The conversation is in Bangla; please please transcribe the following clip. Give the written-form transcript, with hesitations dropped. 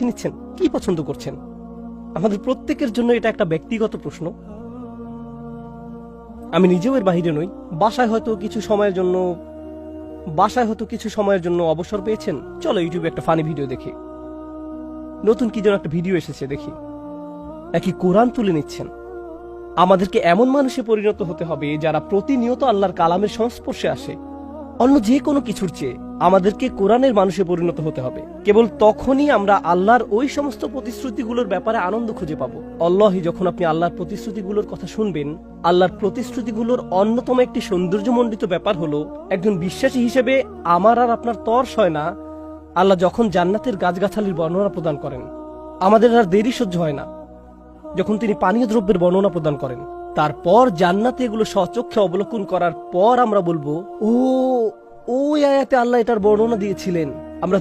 বেছে নিচ্ছেন, কি পছন্দ করছেন? আমাদের প্রত্যেকের জন্য এটা একটা ব্যক্তিগত প্রশ্ন। আমি নিজেও এর বাহিরে নই। বাসায় হয়তো কিছু সময়ের জন্য অবসর পেয়েছেন, চলো ইউটিউবে একটা ফানি ভিডিও দেখি, নতুন কি যেন একটা ভিডিও এসেছে দেখি, একই কোরআন তুলে নিচ্ছেন। আমাদেরকে এমন মানুষে পরিণত হতে হবে যারা প্রতিনিয়ত আল্লাহর কালামের সংস্পর্শে আসে। অন্য যে কোনো কিছুর চেয়ে আমাদেরকে কোরআনের মানুষে পরিণত হতে হবে। কেবল তখনই আমরা আল্লাহর ওই সমস্ত প্রতিশ্রুতিগুলোর ব্যাপারে আনন্দ খুঁজে পাবো। আল্লাহি, যখন আপনি আল্লাহর প্রতিশ্রুতিগুলোর কথা শুনবেন, আল্লাহর প্রতিশ্রুতিগুলোর অন্যতম একটি সৌন্দর্যমণ্ডিত ব্যাপার হলো, একজন বিশ্বাসী হিসেবে আমার আর আপনার তর্স হয় না আল্লাহ যখন জান্নাতের গাছগাছালির বর্ণনা প্রদান করেন। আমাদের আর দেরি সহ্য হয় না যখন তিনি পানীয় দ্রব্যের বর্ণনা প্রদান করেন। তারপর জান্নাতে এগুলো স্বচক্ষে অবলোকন করার পর আমরা বলবো, ওই আয়াতে আল্লাহ এটার বর্ণনা দিয়েছিলেন। আমরা